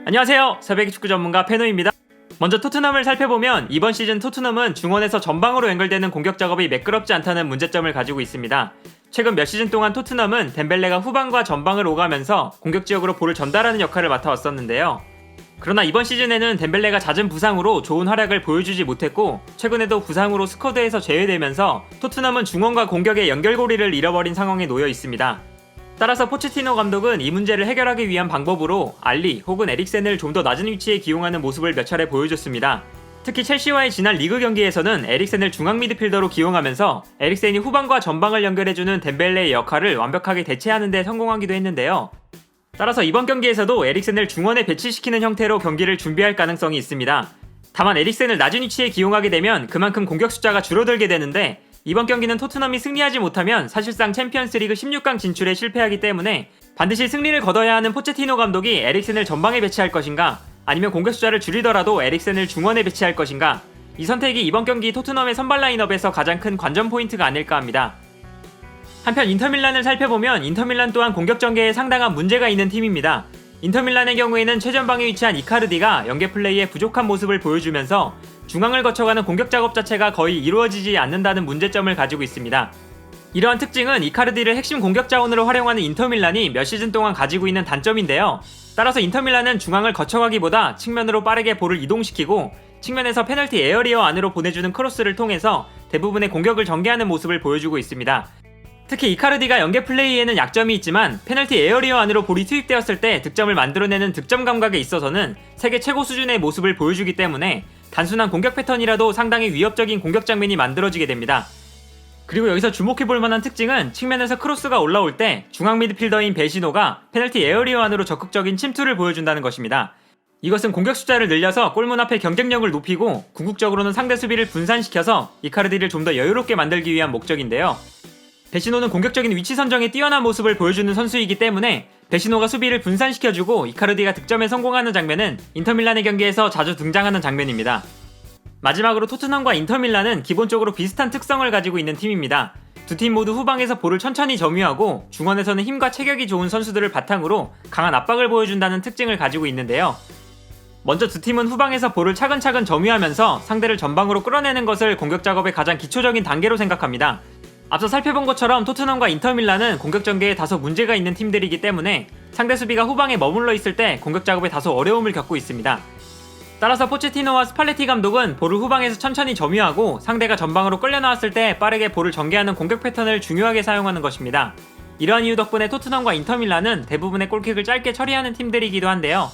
안녕하세요. 새벽의 축구 전문가 페노입니다. 먼저 토트넘을 살펴보면 이번 시즌 토트넘은 중원에서 전방으로 연결되는 공격 작업이 매끄럽지 않다는 문제점을 가지고 있습니다. 최근 몇 시즌 동안 토트넘은 덴벨레가 후방과 전방을 오가면서 공격 지역으로 볼을 전달하는 역할을 맡아왔었는데요. 그러나 이번 시즌에는 덴벨레가 잦은 부상으로 좋은 활약을 보여주지 못했고 최근에도 부상으로 스쿼드에서 제외되면서 토트넘은 중원과 공격의 연결고리를 잃어버린 상황에 놓여 있습니다. 따라서 포체티노 감독은 이 문제를 해결하기 위한 방법으로 알리 혹은 에릭센을 좀 더 낮은 위치에 기용하는 모습을 몇 차례 보여줬습니다. 특히 첼시와의 지난 리그 경기에서는 에릭센을 중앙 미드필더로 기용하면서 에릭센이 후방과 전방을 연결해주는 덴벨레의 역할을 완벽하게 대체하는 데 성공하기도 했는데요. 따라서 이번 경기에서도 에릭센을 중원에 배치시키는 형태로 경기를 준비할 가능성이 있습니다. 다만 에릭센을 낮은 위치에 기용하게 되면 그만큼 공격 숫자가 줄어들게 되는데 이번 경기는 토트넘이 승리하지 못하면 사실상 챔피언스리그 16강 진출에 실패하기 때문에 반드시 승리를 거둬야 하는 포체티노 감독이 에릭센을 전방에 배치할 것인가 아니면 공격 숫자를 줄이더라도 에릭센을 중원에 배치할 것인가 이 선택이 이번 경기 토트넘의 선발 라인업에서 가장 큰 관전 포인트가 아닐까 합니다. 한편 인터밀란을 살펴보면 인터밀란 또한 공격 전개에 상당한 문제가 있는 팀입니다. 인터밀란의 경우에는 최전방에 위치한 이카르디가 연계 플레이에 부족한 모습을 보여주면서 중앙을 거쳐가는 공격 작업 자체가 거의 이루어지지 않는다는 문제점을 가지고 있습니다. 이러한 특징은 이카르디를 핵심 공격 자원으로 활용하는 인터밀란이 몇 시즌 동안 가지고 있는 단점인데요. 따라서 인터밀란은 중앙을 거쳐가기보다 측면으로 빠르게 볼을 이동시키고 측면에서 페널티 에어리어 안으로 보내주는 크로스를 통해서 대부분의 공격을 전개하는 모습을 보여주고 있습니다. 특히 이카르디가 연계 플레이에는 약점이 있지만 페널티 에어리어 안으로 볼이 투입되었을 때 득점을 만들어내는 득점 감각에 있어서는 세계 최고 수준의 모습을 보여주기 때문에 단순한 공격 패턴이라도 상당히 위협적인 공격 장면이 만들어지게 됩니다. 그리고 여기서 주목해볼 만한 특징은 측면에서 크로스가 올라올 때 중앙 미드필더인 베시노가 페널티 에어리어 안으로 적극적인 침투를 보여준다는 것입니다. 이것은 공격 숫자를 늘려서 골문 앞의 경쟁력을 높이고 궁극적으로는 상대 수비를 분산시켜서 이카르디를 좀 더 여유롭게 만들기 위한 목적인데요. 베시노는 공격적인 위치 선정에 뛰어난 모습을 보여주는 선수이기 때문에 베시노가 수비를 분산시켜주고 이카르디가 득점에 성공하는 장면은 인터밀란의 경기에서 자주 등장하는 장면입니다. 마지막으로 토트넘과 인터밀란은 기본적으로 비슷한 특성을 가지고 있는 팀입니다. 두 팀 모두 후방에서 볼을 천천히 점유하고 중원에서는 힘과 체격이 좋은 선수들을 바탕으로 강한 압박을 보여준다는 특징을 가지고 있는데요. 먼저 두 팀은 후방에서 볼을 차근차근 점유하면서 상대를 전방으로 끌어내는 것을 공격 작업의 가장 기초적인 단계로 생각합니다. 앞서 살펴본 것처럼 토트넘과 인터밀란은 공격 전개에 다소 문제가 있는 팀들이기 때문에 상대 수비가 후방에 머물러 있을 때 공격 작업에 다소 어려움을 겪고 있습니다. 따라서 포체티노와 스팔레티 감독은 볼을 후방에서 천천히 점유하고 상대가 전방으로 끌려 나왔을 때 빠르게 볼을 전개하는 공격 패턴을 중요하게 사용하는 것입니다. 이러한 이유 덕분에 토트넘과 인터밀란은 대부분의 골킥을 짧게 처리하는 팀들이기도 한데요.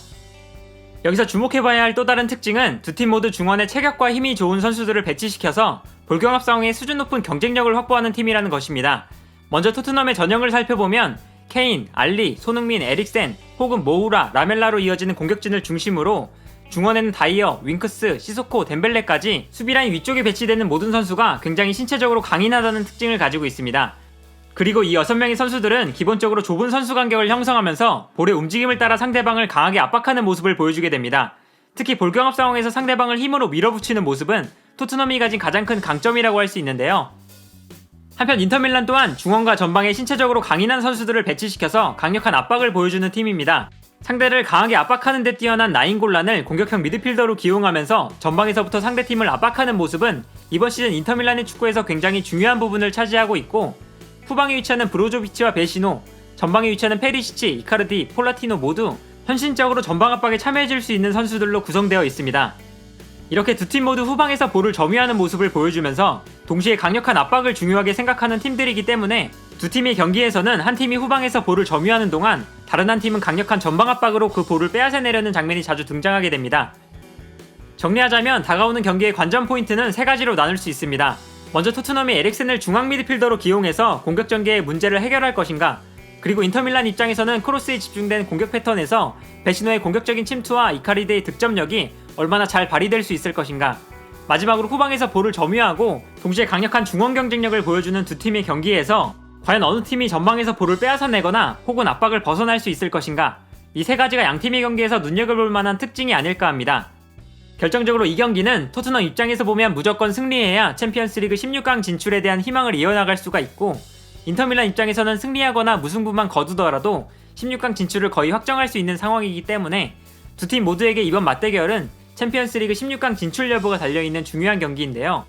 여기서 주목해봐야 할 또 다른 특징은 두 팀 모두 중원에 체격과 힘이 좋은 선수들을 배치시켜서 볼경합 상황에 수준 높은 경쟁력을 확보하는 팀이라는 것입니다. 먼저 토트넘의 전형을 살펴보면 케인, 알리, 손흥민, 에릭센 혹은 모우라, 라멜라로 이어지는 공격진을 중심으로 중원에는 다이어, 윙크스, 시소코, 덴벨레까지 수비라인 위쪽에 배치되는 모든 선수가 굉장히 신체적으로 강인하다는 특징을 가지고 있습니다. 그리고 이 6명의 선수들은 기본적으로 좁은 선수 간격을 형성하면서 볼의 움직임을 따라 상대방을 강하게 압박하는 모습을 보여주게 됩니다. 특히 볼경합 상황에서 상대방을 힘으로 밀어붙이는 모습은 토트넘이 가진 가장 큰 강점이라고 할 수 있는데요. 한편 인터밀란 또한 중원과 전방에 신체적으로 강인한 선수들을 배치시켜서 강력한 압박을 보여주는 팀입니다. 상대를 강하게 압박하는 데 뛰어난 나인골란을 공격형 미드필더로 기용하면서 전방에서부터 상대팀을 압박하는 모습은 이번 시즌 인터밀란의 축구에서 굉장히 중요한 부분을 차지하고 있고 후방에 위치하는 브로조비치와 베시노, 전방에 위치하는 페리시치, 이카르디, 폴라티노 모두 헌신적으로 전방 압박에 참여해줄 수 있는 선수들로 구성되어 있습니다. 이렇게 두 팀 모두 후방에서 볼을 점유하는 모습을 보여주면서 동시에 강력한 압박을 중요하게 생각하는 팀들이기 때문에 두 팀의 경기에서는 한 팀이 후방에서 볼을 점유하는 동안 다른 한 팀은 강력한 전방 압박으로 그 볼을 빼앗아내려는 장면이 자주 등장하게 됩니다. 정리하자면 다가오는 경기의 관전 포인트는 세 가지로 나눌 수 있습니다. 먼저 토트넘이 에릭센을 중앙 미드필더로 기용해서 공격 전개의 문제를 해결할 것인가, 그리고 인터밀란 입장에서는 크로스에 집중된 공격 패턴에서 베시노의 공격적인 침투와 이카르디의 득점력이 얼마나 잘 발휘될 수 있을 것인가, 마지막으로 후방에서 볼을 점유하고 동시에 강력한 중원 경쟁력을 보여주는 두 팀의 경기에서 과연 어느 팀이 전방에서 볼을 빼앗아내거나 혹은 압박을 벗어날 수 있을 것인가, 이 세 가지가 양 팀의 경기에서 눈여겨볼 만한 특징이 아닐까 합니다. 결정적으로 이 경기는 토트넘 입장에서 보면 무조건 승리해야 챔피언스리그 16강 진출에 대한 희망을 이어나갈 수가 있고, 인터밀란 입장에서는 승리하거나 무승부만 거두더라도 16강 진출을 거의 확정할 수 있는 상황이기 때문에 두 팀 모두에게 이번 맞대결은 챔피언스리그 16강 진출 여부가 달려있는 중요한 경기인데요.